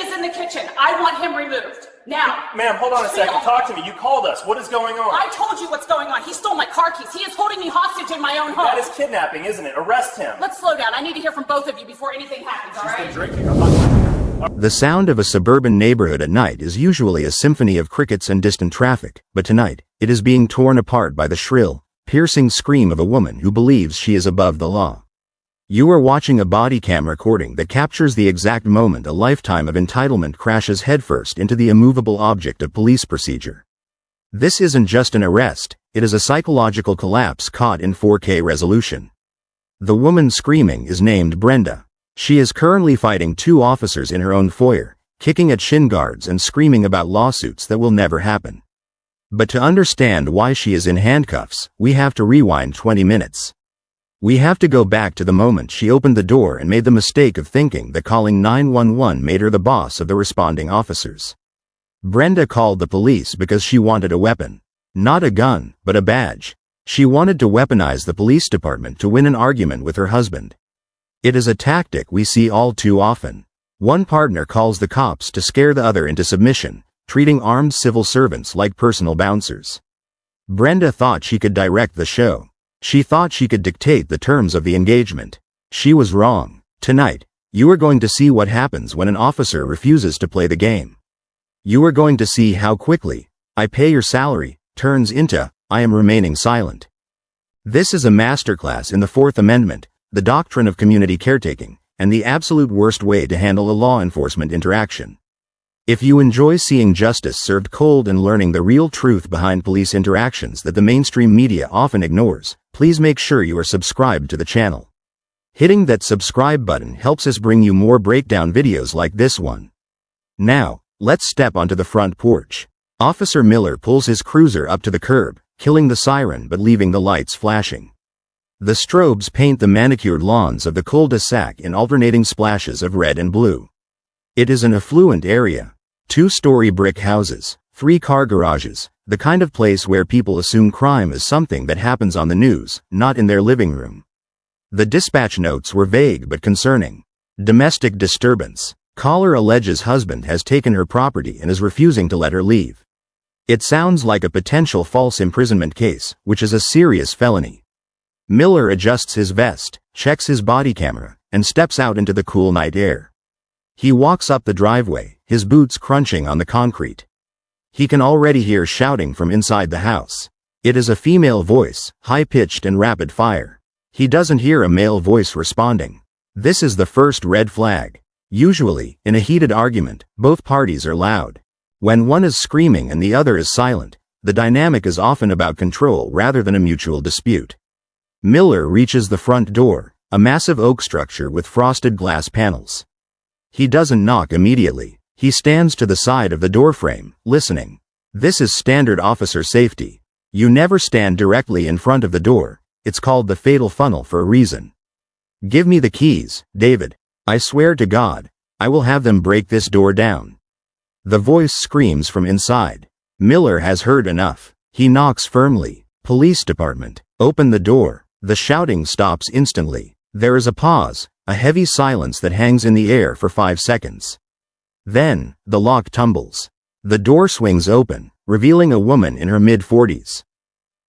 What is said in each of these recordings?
is in the kitchen. I want him removed. Now. Ma'am, hold on a second. Talk to me. You called us. What is going on? I told you what's going on. He stole my car keys. He is holding me hostage in my own home. That is kidnapping, isn't it? Arrest him. Let's slow down. I need to hear from both of you before anything happens, all right? She's been drinking. The sound of a suburban neighborhood at night is usually a symphony of crickets and distant traffic, but tonight, it is being torn apart by the shrill, piercing scream of a woman who believes she is above the law. You are watching a bodycam recording that captures the exact moment a lifetime of entitlement crashes headfirst into the immovable object of police procedure. This isn't just an arrest, it is a psychological collapse caught in 4K resolution. The woman screaming is named Brenda. She is currently fighting two officers in her own foyer, kicking at shin guards and screaming about lawsuits that will never happen. But to understand why she is in handcuffs, we have to rewind 20 minutes. We have to go back to the moment she opened the door and made the mistake of thinking that calling 911 made her the boss of the responding officers. Brenda called the police because she wanted a weapon. Not a gun, but a badge. She wanted to weaponize the police department to win an argument with her husband. It is a tactic we see all too often. One partner calls the cops to scare the other into submission, treating armed civil servants like personal bouncers. Brenda thought she could direct the show. She thought she could dictate the terms of the engagement. She was wrong. Tonight, you are going to see what happens when an officer refuses to play the game. You are going to see how quickly, "I pay your salary," turns into, "I am remaining silent." This is a masterclass in the Fourth Amendment, the doctrine of community caretaking, and the absolute worst way to handle a law enforcement interaction. If you enjoy seeing justice served cold and learning the real truth behind police interactions that the mainstream media often ignores, please make sure you are subscribed to the channel. Hitting that subscribe button helps us bring you more breakdown videos like this one. Now, let's step onto the front porch. Officer Miller pulls his cruiser up to the curb, killing the siren but leaving the lights flashing. The strobes paint the manicured lawns of the cul-de-sac in alternating splashes of red and blue. It is an affluent area. 2-story brick houses, 3-car garages, the kind of place where people assume crime is something that happens on the news, not in their living room. The dispatch notes were vague but concerning. Domestic disturbance. Caller alleges husband has taken her property and is refusing to let her leave. It sounds like a potential false imprisonment case, which is a serious felony. Miller adjusts his vest, checks his body camera, and steps out into the cool night air. He walks up the driveway, his boots crunching on the concrete. He can already hear shouting from inside the house. It is a female voice, high-pitched and rapid fire. He doesn't hear a male voice responding. This is the first red flag. Usually, in a heated argument, both parties are loud. When one is screaming and the other is silent, the dynamic is often about control rather than a mutual dispute. Miller reaches the front door, a massive oak structure with frosted glass panels. He doesn't knock immediately. He stands to the side of the doorframe, listening. This is standard officer safety. You never stand directly in front of the door. It's called the fatal funnel for a reason. "Give me the keys, David. I swear to God, I will have them break this door down." The voice screams from inside. Miller has heard enough. He knocks firmly. "Police department, open the door." The shouting stops instantly. There is a pause, a heavy silence that hangs in the air for 5 seconds. Then, the lock tumbles. The door swings open, revealing a woman in her mid-40s.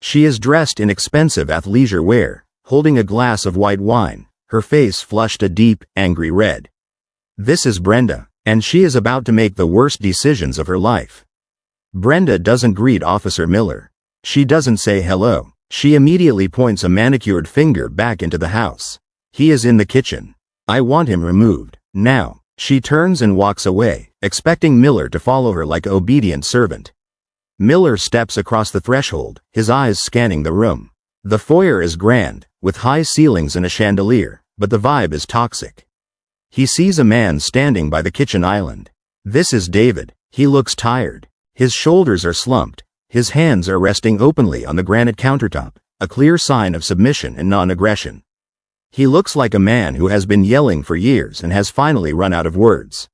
She is dressed in expensive athleisure wear, holding a glass of white wine, her face flushed a deep, angry red. This is Brenda, and she is about to make the worst decisions of her life. Brenda doesn't greet Officer Miller. She doesn't say hello. She immediately points a manicured finger back into the house. He is in the kitchen. "I want him removed. Now." She turns and walks away, expecting Miller to follow her like an obedient servant. Miller steps across the threshold, his eyes scanning the room. The foyer is grand, with high ceilings and a chandelier, but the vibe is toxic. He sees a man standing by the kitchen island. This is David. He looks tired. His shoulders are slumped. His hands are resting openly on the granite countertop, a clear sign of submission and non-aggression. He looks like a man who has been yelling for years and has finally run out of words.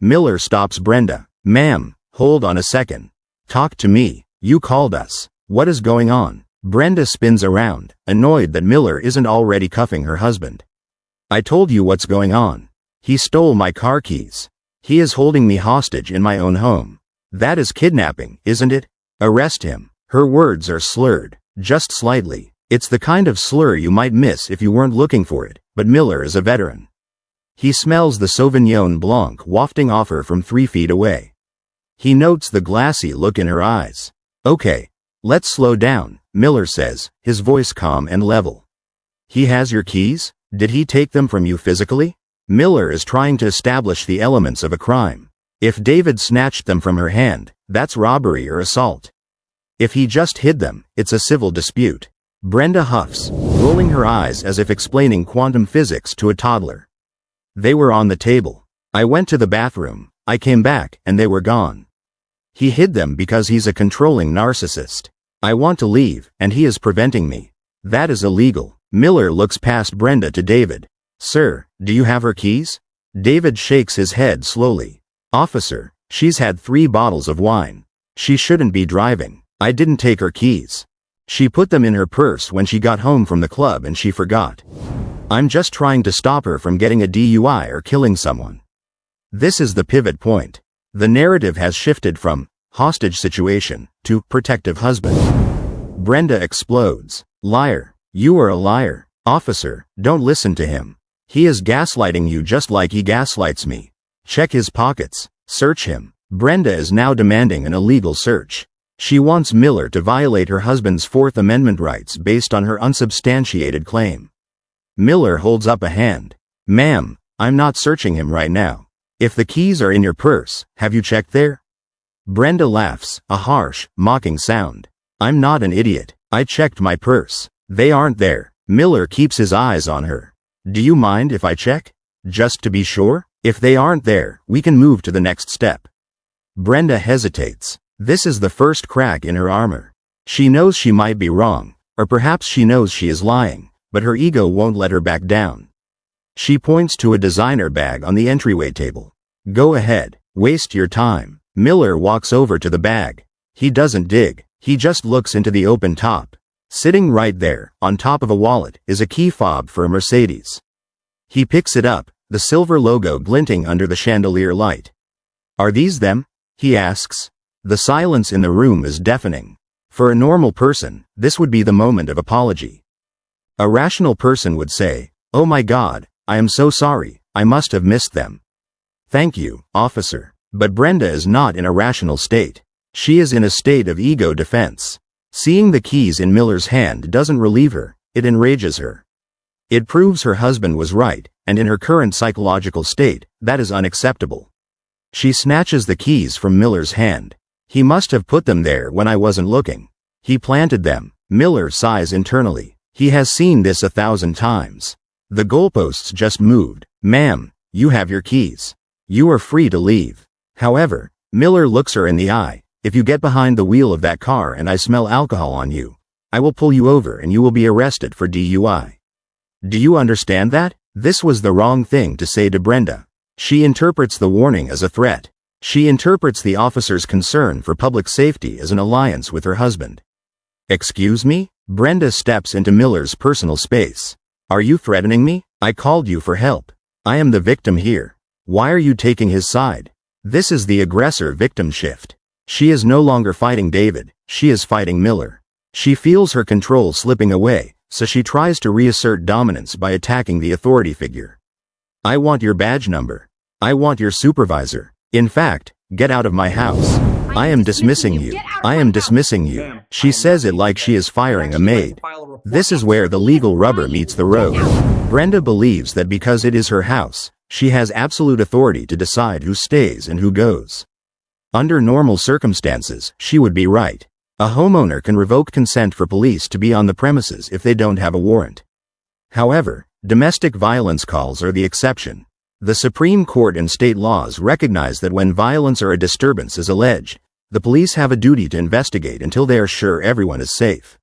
Miller stops Brenda. "Ma'am, hold on a second. Talk to me. You called us. What is going on?" Brenda spins around, annoyed that Miller isn't already cuffing her husband. "I told you what's going on. He stole my car keys." He is holding me hostage in my own home. That is kidnapping, isn't it? Arrest him. Her words are slurred, just slightly. It's the kind of slur you might miss if you weren't looking for it, but Miller is a veteran. He smells the Sauvignon Blanc wafting off her from 3 feet away. He notes the glassy look in her eyes. Okay, let's slow down, Miller says, his voice calm and level. He has your keys? Did he take them from you physically? Miller is trying to establish the elements of a crime. If David snatched them from her hand, that's robbery or assault. If he just hid them, it's a civil dispute. Brenda huffs, rolling her eyes as if explaining quantum physics to a toddler. They were on the table. I went to the bathroom, I came back, and they were gone. He hid them because he's a controlling narcissist. I want to leave, and he is preventing me. That is illegal. Miller looks past Brenda to David. Sir, do you have her keys? David shakes his head slowly. Officer, she's had 3 bottles of wine. She shouldn't be driving. I didn't take her keys. She put them in her purse when she got home from the club and she forgot. I'm just trying to stop her from getting a DUI or killing someone. This is the pivot point. The narrative has shifted from hostage situation to protective husband. Brenda explodes. Liar. You are a liar. Officer, don't listen to him. He is gaslighting you just like he gaslights me. Check his pockets. Search him. Brenda is now demanding an illegal search. She wants Miller to violate her husband's Fourth Amendment rights based on her unsubstantiated claim. Miller holds up a hand. Ma'am, I'm not searching him right now. If the keys are in your purse, have you checked there? Brenda laughs, a harsh, mocking sound. I'm not an idiot. I checked my purse. They aren't there. Miller keeps his eyes on her. Do you mind if I check? Just to be sure? If they aren't there, we can move to the next step. Brenda hesitates. This is the first crack in her armor. She knows she might be wrong, or perhaps she knows she is lying, but her ego won't let her back down. She points to a designer bag on the entryway table. Go ahead, waste your time. Miller walks over to the bag. He doesn't dig, he just looks into the open top. Sitting right there, on top of a wallet, is a key fob for a Mercedes. He picks it up, the silver logo glinting under the chandelier light. Are these them? He asks. The silence in the room is deafening. For a normal person, this would be the moment of apology. A rational person would say, "Oh my God, I am so sorry, I must have missed them." Thank you, officer. But Brenda is not in a rational state. She is in a state of ego defense. Seeing the keys in Miller's hand doesn't relieve her, it enrages her. It proves her husband was right, and in her current psychological state, that is unacceptable. She snatches the keys from Miller's hand. He must have put them there when I wasn't looking. He planted them. Miller sighs internally. He has seen this 1,000 times. The goalposts just moved. Ma'am, you have your keys. You are free to leave. However, Miller looks her in the eye. If you get behind the wheel of that car and I smell alcohol on you, I will pull you over and you will be arrested for DUI. Do you understand that? This was the wrong thing to say to Brenda. She interprets the warning as a threat. She interprets the officer's concern for public safety as an alliance with her husband. Excuse me? Brenda steps into Miller's personal space. Are you threatening me? I called you for help. I am the victim here. Why are you taking his side? This is the aggressor-victim shift. She is no longer fighting David, she is fighting Miller. She feels her control slipping away, so she tries to reassert dominance by attacking the authority figure. I want your badge number. I want your supervisor. In fact, get out of my house. I am dismissing you. I am dismissing you. She says it like she is firing a maid. This is where the legal rubber meets the road. Brenda believes that because it is her house, she has absolute authority to decide who stays and who goes. Under normal circumstances, she would be right. A homeowner can revoke consent for police to be on the premises if they don't have a warrant. However, domestic violence calls are the exception. The Supreme Court and state laws recognize that when violence or a disturbance is alleged, the police have a duty to investigate until they are sure everyone is safe.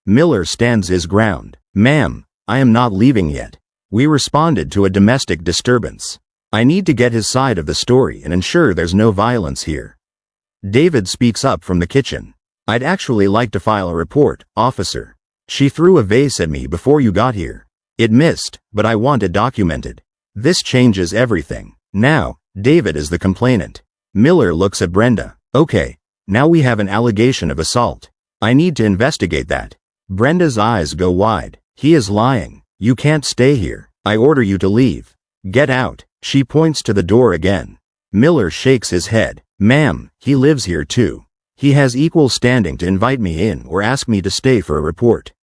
Miller stands his ground. Ma'am, I am not leaving yet. We responded to a domestic disturbance. I need to get his side of the story and ensure there's no violence here. David speaks up from the kitchen. I'd actually like to file a report, officer. She threw a vase at me before you got here. It missed, but I want it documented. This changes everything. Now, David is the complainant. Miller looks at Brenda. Okay, now we have an allegation of assault. I need to investigate that. Brenda's eyes go wide. He is lying. You can't stay here. I order you to leave. Get out. She points to the door again. Miller shakes his head. Ma'am, he lives here too. He has equal standing to invite me in or ask me to stay for a report.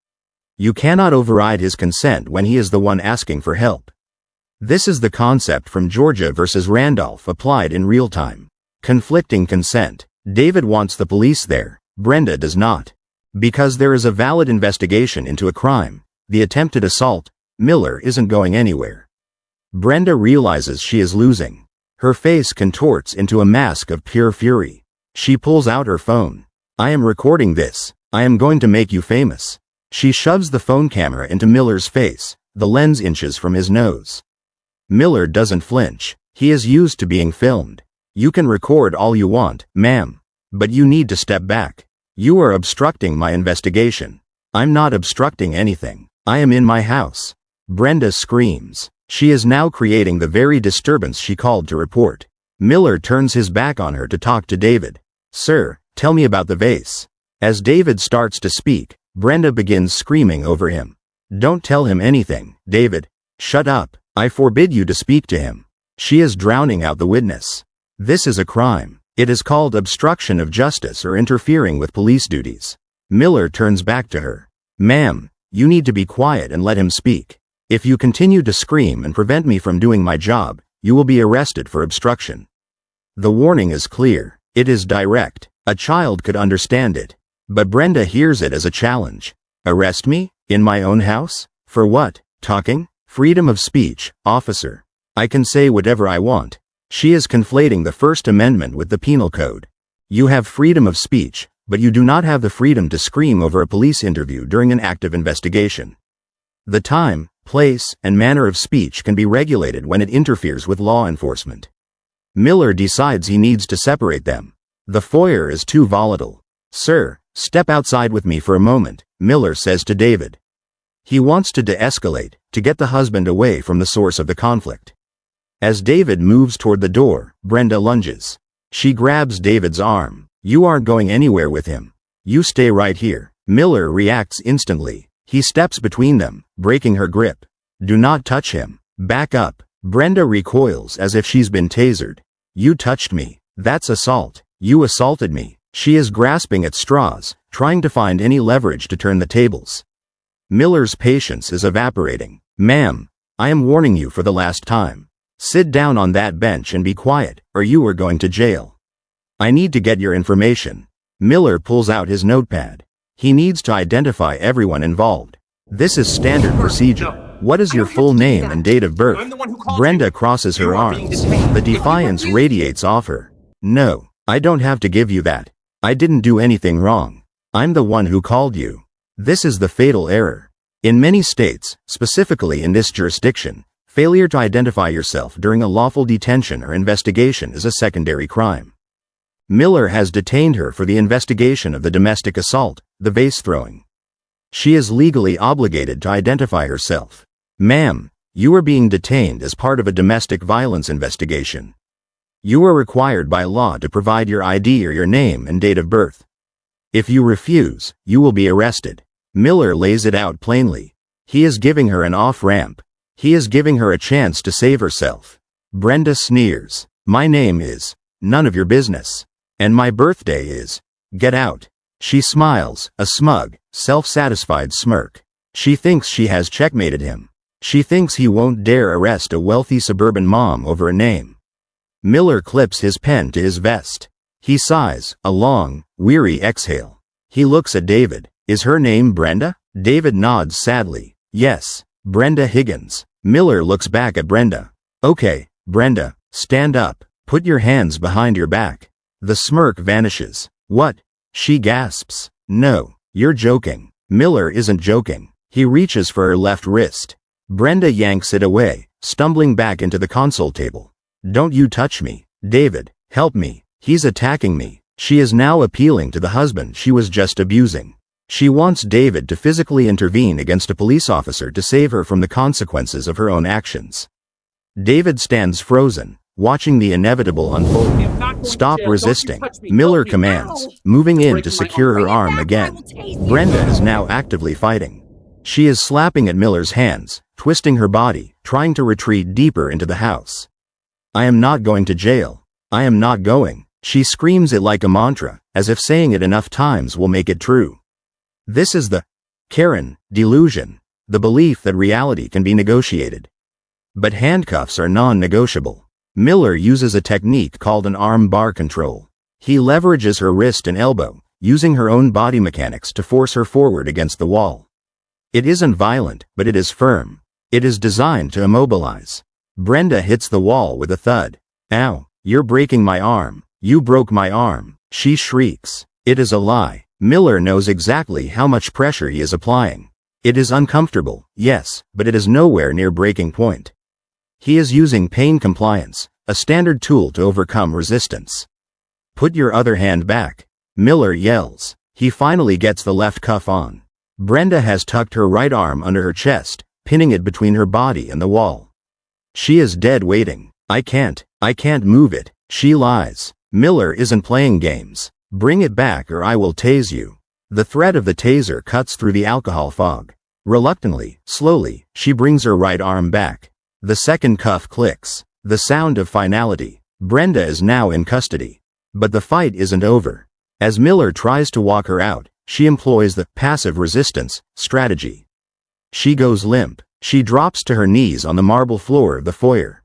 You cannot override his consent when he is the one asking for help. This is the concept from Georgia versus Randolph applied in real time. Conflicting consent. David wants the police there. Brenda does not. Because there is a valid investigation into a crime, the attempted assault, Miller isn't going anywhere. Brenda realizes she is losing. Her face contorts into a mask of pure fury. She pulls out her phone. I am recording this. I am going to make you famous. She shoves the phone camera into Miller's face. The lens inches from his nose. Miller doesn't flinch. He is used to being filmed. You can record all you want, ma'am. But you need to step back. You are obstructing my investigation. I'm not obstructing anything. I am in my house. Brenda screams. She is now creating the very disturbance she called to report. Miller turns his back on her to talk to David. Sir, tell me about the vase. As David starts to speak, Brenda begins screaming over him. Don't tell him anything, David. Shut up. I forbid you to speak to him. She is drowning out the witness. This is a crime. It is called obstruction of justice or interfering with police duties. Miller turns back to her. Ma'am, you need to be quiet and let him speak. If you continue to scream and prevent me from doing my job, you will be arrested for obstruction. The warning is clear. It is direct. A child could understand it. But Brenda hears it as a challenge. Arrest me? In my own house? For what? Talking? Freedom of speech, officer. I can say whatever I want. She is conflating the First Amendment with the Penal Code. You have freedom of speech, but you do not have the freedom to scream over a police interview during an active investigation. The time, place, and manner of speech can be regulated when it interferes with law enforcement. Miller decides he needs to separate them. The foyer is too volatile. Sir, step outside with me for a moment, Miller says to David. He wants to de-escalate, to get the husband away from the source of the conflict. As David moves toward the door, Brenda lunges. She grabs David's arm. You aren't going anywhere with him. You stay right here. Miller reacts instantly. He steps between them, breaking her grip. Do not touch him. Back up. Brenda recoils as if she's been tasered. You touched me. That's assault. You assaulted me. She is grasping at straws, trying to find any leverage to turn the tables. Miller's patience is evaporating. Ma'am, I am warning you for the last time. Sit down on that bench and be quiet, or you are going to jail. I need to get your information. Miller pulls out his notepad. He needs to identify everyone involved. This is standard procedure. What is your full name and date of birth? Brenda crosses her arms. The defiance radiates off her. No, I don't have to give you that. I didn't do anything wrong. I'm the one who called you. This is the fatal error. In many states, specifically in this jurisdiction, failure to identify yourself during a lawful detention or investigation is a secondary crime. Miller has detained her for the investigation of the domestic assault, the vase throwing. She is legally obligated to identify herself. Ma'am, you are being detained as part of a domestic violence investigation. You are required by law to provide your ID or your name and date of birth. If you refuse, you will be arrested. Miller lays it out plainly. He is giving her an off-ramp. He is giving her a chance to save herself. Brenda sneers. My name is, none of your business. And my birthday is, get out. She smiles, a smug, self-satisfied smirk. She thinks she has checkmated him. She thinks he won't dare arrest a wealthy suburban mom over a name. Miller clips his pen to his vest. He sighs, a long, weary exhale. He looks at David. Is her name Brenda? David nods sadly. Yes, Brenda Higgins. Miller looks back at Brenda. Okay, Brenda, stand up. Put your hands behind your back. The smirk vanishes. What? She gasps. No, you're joking. Miller isn't joking. He reaches for her left wrist. Brenda yanks it away, stumbling back into the console table. Don't you touch me. David, help me. He's attacking me. She is now appealing to the husband she was just abusing. She wants David to physically intervene against a police officer to save her from the consequences of her own actions. David stands frozen, watching the inevitable unfold. I'm not going to Stop jail. Don't you resisting, touch me. Miller Don't you. commands, Ow. moving in Break to my secure arm. her arm again. Brenda is now actively fighting. She is slapping at Miller's hands, twisting her body, trying to retreat deeper into the house. I am not going to jail. I am not going. She screams it like a mantra, as if saying it enough times will make it true. This is the Karen delusion, the belief that reality can be negotiated. But handcuffs are non-negotiable. Miller uses a technique called an arm bar control. He leverages her wrist and elbow, using her own body mechanics to force her forward against the wall. It isn't violent, but it is firm. It is designed to immobilize. Brenda hits the wall with a thud. Ow, you're breaking my arm. You broke my arm. She shrieks. It is a lie. Miller knows exactly how much pressure he is applying. It is uncomfortable, yes, but it is nowhere near breaking point. He is using pain compliance, a standard tool to overcome resistance. Put your other hand back. Miller yells. He finally gets the left cuff on. Brenda has tucked her right arm under her chest, pinning it between her body and the wall. She is dead waiting. I can't move it, she lies. Miller isn't playing games. Bring it back or I will tase you. The threat of the taser cuts through the alcohol fog. Reluctantly, slowly, she brings her right arm back. The second cuff clicks. The sound of finality. Brenda is now in custody. But the fight isn't over. As Miller tries to walk her out, she employs the passive resistance strategy. She goes limp. She drops to her knees on the marble floor of the foyer.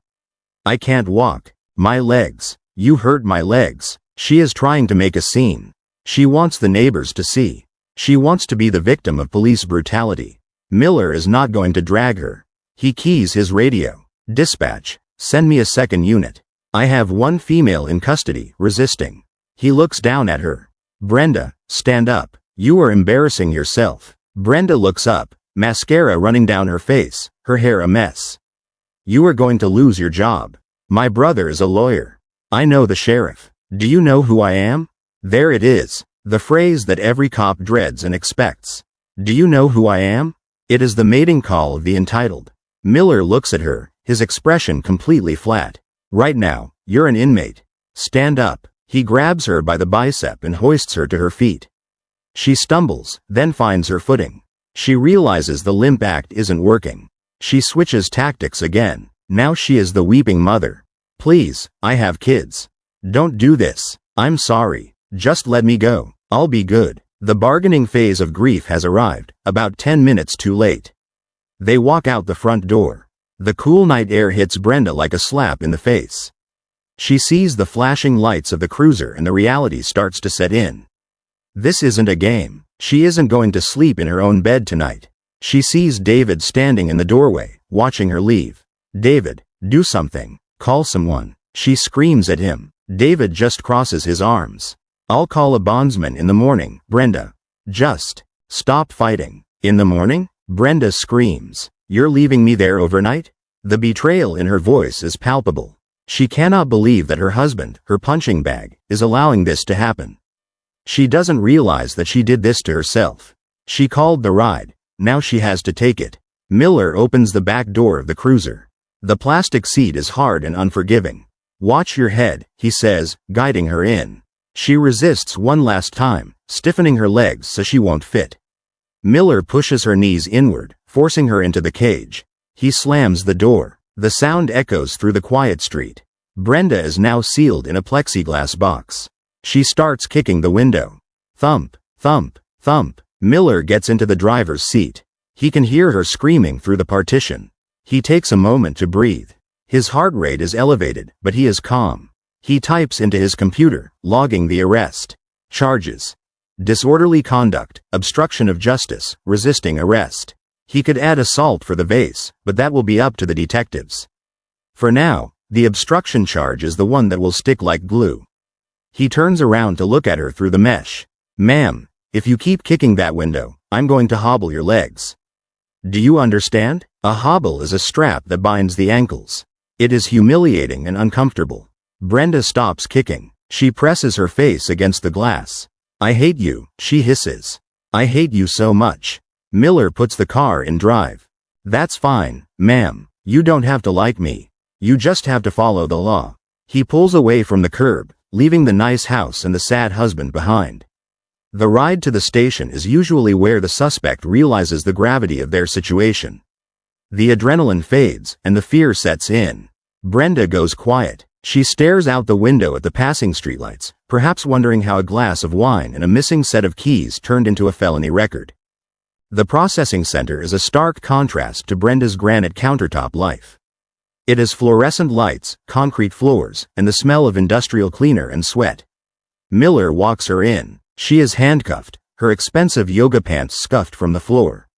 I can't walk. My legs. You hurt my legs. She is trying to make a scene. She wants the neighbors to see. She wants to be the victim of police brutality. Miller is not going to drag her. He keys his radio. Dispatch, send me a second unit. I have one female in custody, resisting. He looks down at her. Brenda, stand up. You are embarrassing yourself. Brenda looks up, mascara running down her face, her hair a mess. You are going to lose your job. My brother is a lawyer. I know the sheriff. Do you know who I am? There it is. The phrase that every cop dreads and expects. Do you know who I am? It is the mating call of the entitled. Miller looks at her, his expression completely flat. Right now, you're an inmate. Stand up. He grabs her by the bicep and hoists her to her feet. She stumbles, then finds her footing. She realizes the limp act isn't working. She switches tactics again. Now she is the weeping mother. Please, I have kids. Don't do this. I'm sorry. Just let me go. I'll be good. The bargaining phase of grief has arrived, about 10 minutes too late. They walk out the front door. The cool night air hits Brenda like a slap in the face. She sees the flashing lights of the cruiser and the reality starts to set in. This isn't a game. She isn't going to sleep in her own bed tonight. She sees David standing in the doorway, watching her leave. David, do something. Call someone. She screams at him. David just crosses his arms. I'll call a bondsman in the morning, Brenda. Just stop fighting. In the morning? Brenda screams. You're leaving me there overnight? The betrayal in her voice is palpable. She cannot believe that her husband, her punching bag, is allowing this to happen. She doesn't realize that she did this to herself. She called the ride. Now she has to take it. Miller opens the back door of the cruiser. The plastic seat is hard and unforgiving. Watch your head, he says, guiding her in. She resists one last time, stiffening her legs so she won't fit. Miller pushes her knees inward, forcing her into the cage. He slams the door. The sound echoes through the quiet street. Brenda is now sealed in a plexiglass box. She starts kicking the window. Thump, thump, thump. Miller gets into the driver's seat. He can hear her screaming through the partition. He takes a moment to breathe. His heart rate is elevated, but he is calm. He types into his computer, logging the arrest. Charges: disorderly conduct, obstruction of justice, resisting arrest. He could add assault for the vase, but that will be up to the detectives. For now, the obstruction charge is the one that will stick like glue. He turns around to look at her through the mesh. Ma'am, if you keep kicking that window, I'm going to hobble your legs. Do you understand? A hobble is a strap that binds the ankles. It is humiliating and uncomfortable. Brenda stops kicking. She presses her face against the glass. I hate you, she hisses. I hate you so much. Miller puts the car in drive. That's fine, ma'am. You don't have to like me. You just have to follow the law. He pulls away from the curb, leaving the nice house and the sad husband behind. The ride to the station is usually where the suspect realizes the gravity of their situation. The adrenaline fades, and the fear sets in. Brenda goes quiet. She stares out the window at the passing streetlights, perhaps wondering how a glass of wine and a missing set of keys turned into a felony record. The processing center is a stark contrast to Brenda's granite countertop life. It has fluorescent lights, concrete floors, and the smell of industrial cleaner and sweat. Miller walks her in. She is handcuffed, her expensive yoga pants scuffed from the floor.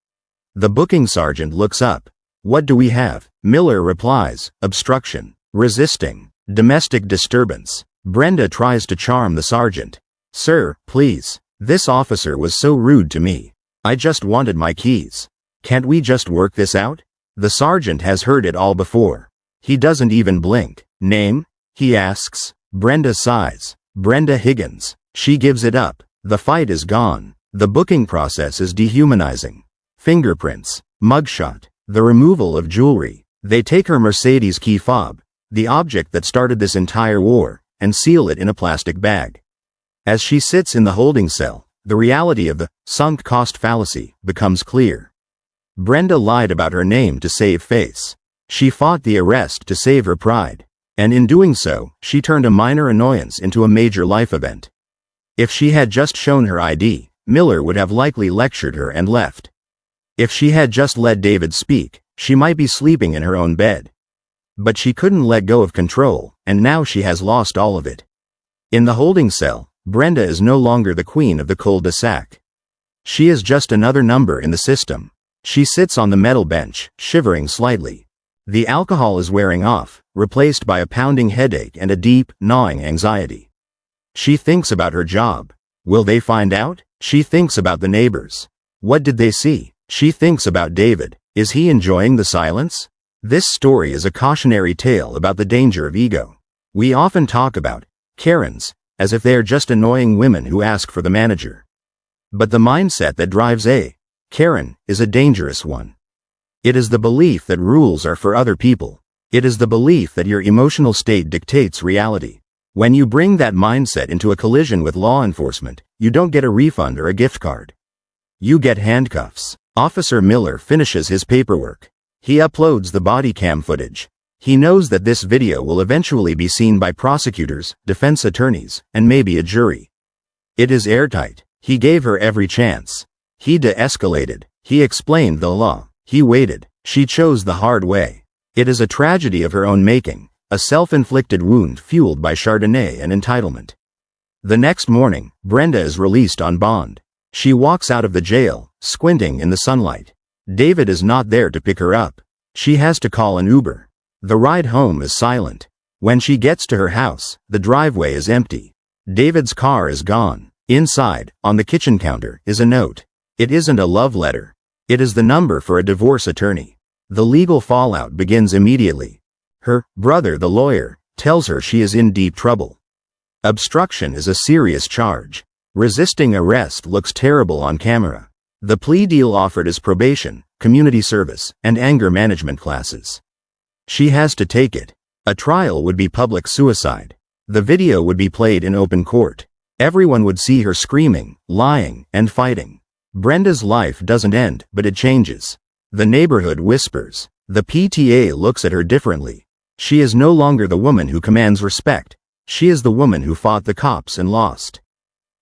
The booking sergeant looks up. "What do we have?" Miller replies, "Obstruction, resisting, domestic disturbance." Brenda tries to charm the sergeant. "Sir, please. This officer was so rude to me. I just wanted my keys. Can't we just work this out?" The sergeant has heard it all before. He doesn't even blink. "Name?" he asks. Brenda sighs. "Brenda Higgins." She gives it up. The fight is gone. The booking process is dehumanizing. Fingerprints, mugshot, the removal of jewelry. They take her Mercedes key fob, the object that started this entire war, and seal it in a plastic bag. As she sits in the holding cell, the reality of the sunk cost fallacy becomes clear. Brenda lied about her name to save face. She fought the arrest to save her pride. And in doing so, she turned a minor annoyance into a major life event. If she had just shown her ID, Miller would have likely lectured her and left. If she had just let David speak, she might be sleeping in her own bed. But she couldn't let go of control, and now she has lost all of it. In the holding cell, Brenda is no longer the queen of the cul-de-sac. She is just another number in the system. She sits on the metal bench, shivering slightly. The alcohol is wearing off, replaced by a pounding headache and a deep, gnawing anxiety. She thinks about her job. Will they find out? She thinks about the neighbors. What did they see? She thinks about David. Is he enjoying the silence? This story is a cautionary tale about the danger of ego. We often talk about Karens, as if they are just annoying women who ask for the manager. But the mindset that drives a Karen is a dangerous one. It is the belief that rules are for other people. It is the belief that your emotional state dictates reality. When you bring that mindset into a collision with law enforcement, you don't get a refund or a gift card. You get handcuffs. Officer Miller finishes his paperwork. He uploads the body cam footage. He knows that this video will eventually be seen by prosecutors, defense attorneys, and maybe a jury. It is airtight. He gave her every chance. He de-escalated. He explained the law. He waited. She chose the hard way. It is a tragedy of her own making. A self-inflicted wound fueled by Chardonnay and entitlement. The next morning, Brenda is released on bond. She walks out of the jail, squinting in the sunlight. David is not there to pick her up. She has to call an Uber. The ride home is silent. When she gets to her house, the driveway is empty. David's car is gone. Inside, on the kitchen counter, is a note. It isn't a love letter. It is the number for a divorce attorney. The legal fallout begins immediately. Her brother, the lawyer, tells her she is in deep trouble. Obstruction is a serious charge. Resisting arrest looks terrible on camera. The plea deal offered is probation, community service, and anger management classes. She has to take it. A trial would be public suicide. The video would be played in open court. Everyone would see her screaming, lying, and fighting. Brenda's life doesn't end, but it changes. The neighborhood whispers. The PTA looks at her differently. She is no longer the woman who commands respect. She is the woman who fought the cops and lost.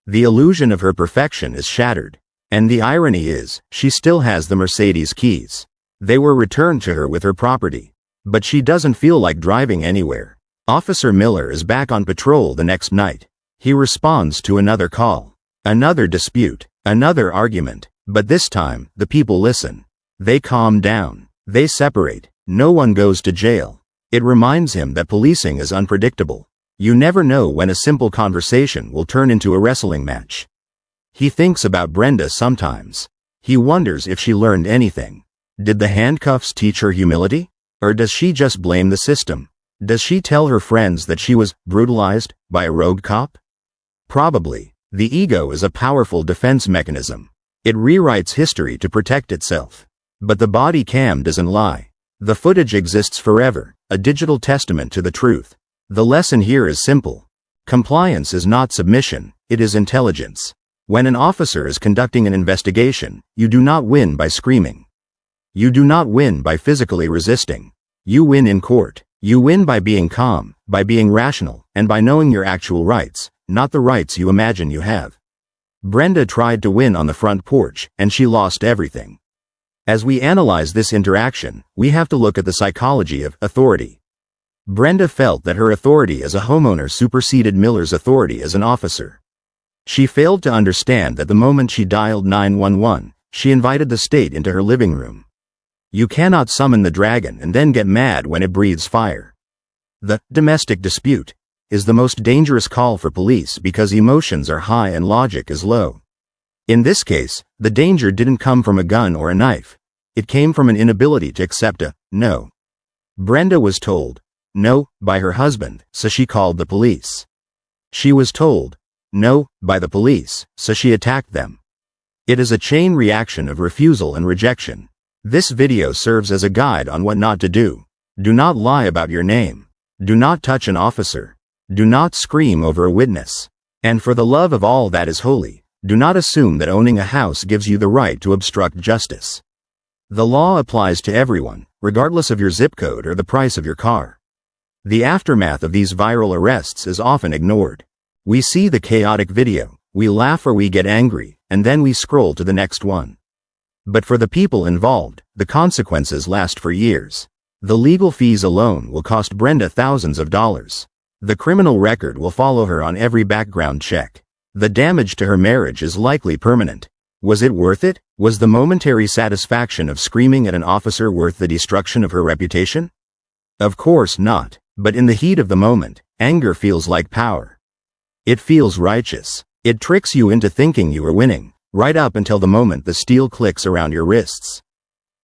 The illusion of her perfection is shattered. And the irony is, she still has the Mercedes keys. They were returned to her with her property. But she doesn't feel like driving anywhere. Officer Miller is back on patrol the next night. He responds to another call. Another dispute. Another argument. But this time, the people listen. They calm down. They separate. No one goes to jail. It reminds him that policing is unpredictable. You never know when a simple conversation will turn into a wrestling match. He thinks about Brenda sometimes. He wonders if she learned anything. Did the handcuffs teach her humility? Or does she just blame the system? Does she tell her friends that she was brutalized by a rogue cop? Probably. The ego is a powerful defense mechanism. It rewrites history to protect itself. But the body cam doesn't lie. The footage exists forever, a digital testament to the truth. The lesson here is simple. Compliance is not submission, it is intelligence. When an officer is conducting an investigation, you do not win by screaming. You do not win by physically resisting. You win in court. You win by being calm, by being rational, and by knowing your actual rights, not the rights you imagine you have. Brenda tried to win on the front porch, and she lost everything. As we analyze this interaction, we have to look at the psychology of authority. Brenda felt that her authority as a homeowner superseded Miller's authority as an officer. She failed to understand that the moment she dialed 911, she invited the state into her living room. You cannot summon the dragon and then get mad when it breathes fire. The domestic dispute is the most dangerous call for police because emotions are high and logic is low. In this case, the danger didn't come from a gun or a knife. It came from an inability to accept a no. Brenda was told no by her husband, so she called the police. She was told no by the police, so she attacked them. It is a chain reaction of refusal and rejection. This video serves as a guide on what not to do. Do not lie about your name. Do not touch an officer. Do not scream over a witness. And for the love of all that is holy, do not assume that owning a house gives you the right to obstruct justice. The law applies to everyone, regardless of your zip code or the price of your car. The aftermath of these viral arrests is often ignored. We see the chaotic video, we laugh or we get angry, and then we scroll to the next one. But for the people involved, the consequences last for years. The legal fees alone will cost Brenda thousands of dollars. The criminal record will follow her on every background check. The damage to her marriage is likely permanent. Was it worth it? Was the momentary satisfaction of screaming at an officer worth the destruction of her reputation? Of course not, but in the heat of the moment, anger feels like power. It feels righteous. It tricks you into thinking you are winning, right up until the moment the steel clicks around your wrists.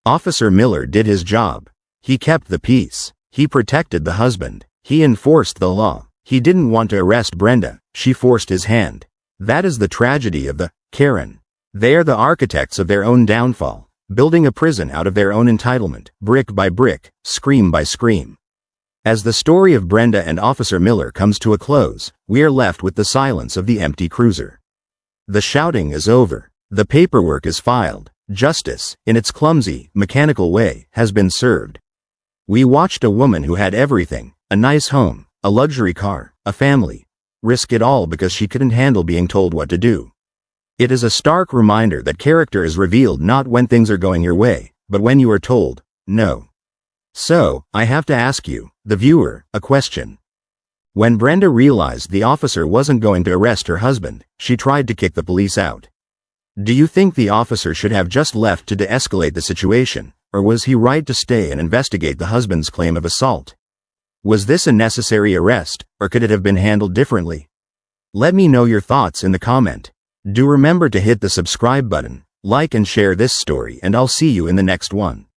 Officer Miller did his job. He kept the peace. He protected the husband. He enforced the law. He didn't want to arrest Brenda. She forced his hand. That is the tragedy of the Karen. They are the architects of their own downfall, building a prison out of their own entitlement, brick by brick, scream by scream. As the story of Brenda and Officer Miller comes to a close, we are left with the silence of the empty cruiser. The shouting is over. The paperwork is filed. Justice, in its clumsy, mechanical way, has been served. We watched a woman who had everything, a nice home, a luxury car, a family, risk it all because she couldn't handle being told what to do. It is a stark reminder that character is revealed not when things are going your way, but when you are told, no. So, I have to ask you, the viewer, a question. When Brenda realized the officer wasn't going to arrest her husband, she tried to kick the police out. Do you think the officer should have just left to de-escalate the situation, or was he right to stay and investigate the husband's claim of assault? Was this a necessary arrest, or could it have been handled differently? Let me know your thoughts in the comment. Do remember to hit the subscribe button, like and share this story, and I'll see you in the next one.